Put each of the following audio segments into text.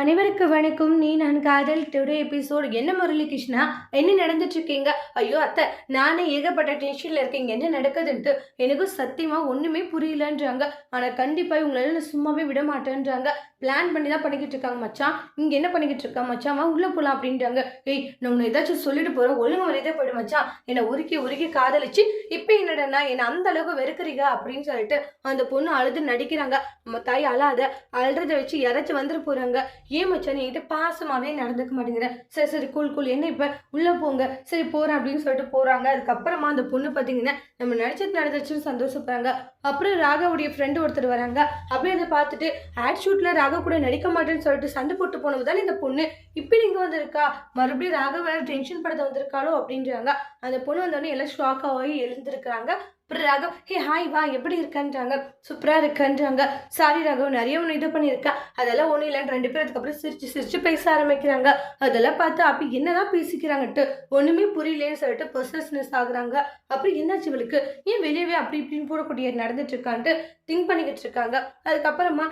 அனைவருக்கு வணக்கம். நீ நான் காதல் டுடே எபிசோட். என்ன முரளி கிருஷ்ணா, என்ன நடந்துட்டு இருக்கீங்க? ஐயோ அத்தை, நானே ஏகப்பட்ட டென்ஷன்ல இருக்கீங்க. என்ன நடக்குதுன்ட்டு எனக்கும் சத்தியமா ஒண்ணுமே புரியலன்றாங்க. ஆனா கண்டிப்பா இவங்களால நான் சும்மாவே விட மாட்டேன்றாங்க. பிளான் பண்ணி தான் பண்ணிக்கிட்டு இருக்காங்க மச்சான். இங்க என்ன பண்ணிக்கிட்டு இருக்கா மச்சான், உள்ள போலாம் அப்படின்றாங்க. ஏய், நான் உன்னை ஏதாச்சும் சொல்லிட்டு போறேன், ஒழுங்கு மரியாதை போயிடு மச்சான். என்னை உருக்கி உருக்கி காதலிச்சு இப்ப என்னடனா என்ன அந்த அளவுக்கு வெறுக்கிறீங்க அப்படின்னு சொல்லிட்டு அந்த பொண்ணு அழுது நடிக்கிறாங்க. நம்ம தாய் அழாத, அழுறத வச்சு யாராச்சும் வந்துட்டு போறாங்க. ஏன் மச்சான் என்கிட்ட பாசமாவே நடந்துக்க மாட்டேங்கிற? சரி சரி கூல் கூல், என்ன இப்ப உள்ள போங்க, சரி போறேன் அப்படின்னு சொல்லிட்டு போறாங்க. அதுக்கப்புறமா அந்த பொண்ணு பாத்தீங்கன்னா நம்ம நடிச்சது நடந்துச்சுன்னு சந்தோஷப்படுறாங்க. அப்புறம் ராகவுடைய ஃப்ரெண்டு ஒருத்தர் வராங்க. அப்படியே அதை பார்த்துட்டு ஆட் ஷூட்ல ராகவ் கூட நடிக்க மாட்டேன்னு சொல்லிட்டு சண்டை போட்டு போனதுதான் இந்த பொண்ணு இப்ப இங்க வந்திருக்கா. மறுபடியும் ராகவ் வேற டென்ஷன் படுத்த வந்திருக்காளோ அப்படின்றாங்க. அந்த பொண்ணு வந்தோடனே எல்லாம் ஷாக் ஆகி எழுந்திருக்கிறாங்க. அப்புறம் ராகவ், ஹே ஹாய் வா, எப்படி இருக்கன்றாங்க. சூப்பரா இருக்கன்றாங்க. சாரி ராகவ், நிறைய ஒன்று இது பண்ணியிருக்கேன், அதெல்லாம் ஒன்றும் இல்லைன்னு ரெண்டு பேரும் அதுக்கப்புறம் சிரிச்சு சிரிச்சு பேச ஆரம்பிக்கிறாங்க. அதெல்லாம் பார்த்து அப்படி என்னதான் பேசிக்கிறாங்கட்டு ஒண்ணுமே புரியலேன்னு சொல்லிட்டு பொசஸ்னஸ் ஆகுறாங்க. அப்புறம் என்னாச்சு இவளுக்கு, ஏன் வெளியவே அப்படி இப்படின்னு போடக்கூடிய நடந்துட்டு இருக்கான்ட்டு திங்க் பண்ணிக்கிட்டு இருக்காங்க. அதுக்கப்புறமா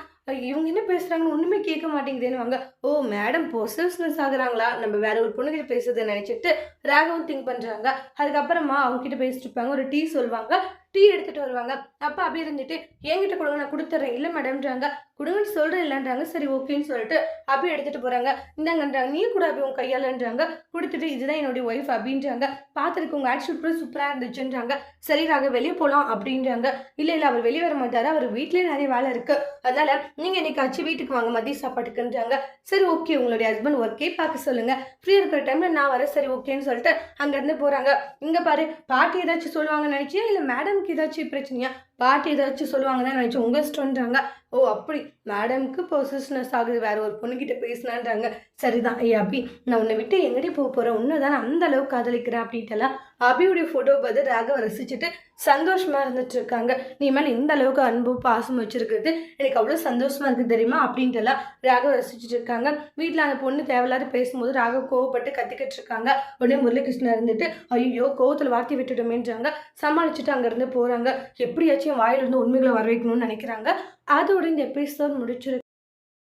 இவங்க என்ன பேசுறாங்கன்னு ஒண்ணுமே கேட்க மாட்டேங்குதுன்னு. ஓ மேடம் பொசஸ்னஸ் ஆகுறாங்களா, நம்ம வேற ஒரு பொண்ணுகிட்ட பேசுறதுன்னு நினைச்சிட்டு ராகவும் திங்க் பண்றாங்க. அதுக்கப்புறமா அவங்க கிட்ட பேசிட்டு இருப்பாங்க. ஒரு டீ சொல்லுவாங்க, டீ எடுத்துட்டு வருவாங்க. அப்ப அப்படி இருந்துட்டு என்கிட்ட கொடுங்க, நான் கொடுத்துட்றேன். இல்ல மேடம்ன்றாங்க. கொடுங்கன்னு சொல்றேன் இல்லைன்றாங்க. சரி ஓகேன்னு சொல்லிட்டு அப்படியே எடுத்துட்டு போறாங்க. இந்தாங்கன்றாங்க. நீ கூட அப்படி உங்க கையாலன்றாங்க. கொடுத்துட்டு இதுதான் என்னுடைய ஒய்ஃப் அப்படின்றாங்க. பார்த்துருக்கு உங்க ஆக்ஷன் கூட சூப்பரா இருந்துச்சுன்றாங்க. சரி ராக வெளியே போலாம் அப்படின்றாங்க. இல்ல இல்ல, அவர் வெளியே வர மாட்டாரு, அவர் வீட்லயே நிறைய வேலை இருக்கு, அதனால நீங்க என்னைக்காச்சும் வீட்டுக்கு வாங்க மதிய சாப்பாட்டுக்குன்றாங்க. சரி ஓகே, உங்களுடைய ஹஸ்பண்ட் ஒர்க்கே பார்க்க சொல்லுங்க, ஃப்ரீ இருக்கிற டைம்ல நான் வரேன். சரி ஓகேன்னு சொல்லிட்டு அங்க இருந்து போறாங்க. இங்க பாரு, பாட்டி ஏதாச்சும் சொல்லுவாங்கன்னு நினைச்சியா இல்ல மேடம்க்கு ஏதாச்சும் பிரச்சனையா? பாட்டி ஏதாச்சும் சொல்லுவாங்கன்னு நினைச்சு உங்க இஷ்டம்ன்றாங்க. ஓ அப்படி, மேடம்க்கு பொசிஷனஸ் ஆகுது, வேற ஒரு பொண்ணுகிட்ட பேசினான்றாங்க. சரிதான். ஏ அபி, நான் உன்னை விட்டு எங்கடி போக போறேன், உன்னதான் அந்த அளவுக்கு காதலிக்கிறேன் அப்படின்ட்டுலாம் அபியுடைய போட்டோ பார்த்து ராக ரசிச்சுட்டு சந்தோஷமா இருந்துட்டு இருக்காங்க. நீ மேல இந்த அளவுக்கு அன்பு பாசம் வச்சிருக்கிறது எனக்கு அவ்வளவு சந்தோஷமா இருக்கு தெரியுமா அப்படின்ட்டுலாம் ராக ரசிச்சுட்டு இருக்காங்க. வீட்டுல அந்த பொண்ணு தேவையில்லாத பேசும்போது ராக கோவப்பட்டு கத்திக்கிட்டு இருக்காங்க. உடனே முரளிகிருஷ்ணன் இருந்துட்டு ஐயோ கோவத்துல வார்த்தை விட்டுட்டோமேன்றாங்க. சமாளிச்சுட்டு அங்க இருந்து போறாங்க. எப்படியாச்சும் வாயிலிருந்து உண்மைகளை வர வைக்கணும்னு நினைக்கிறாங்க. அதோட இந்த எபிசோட் முடிச்சிருக்கு.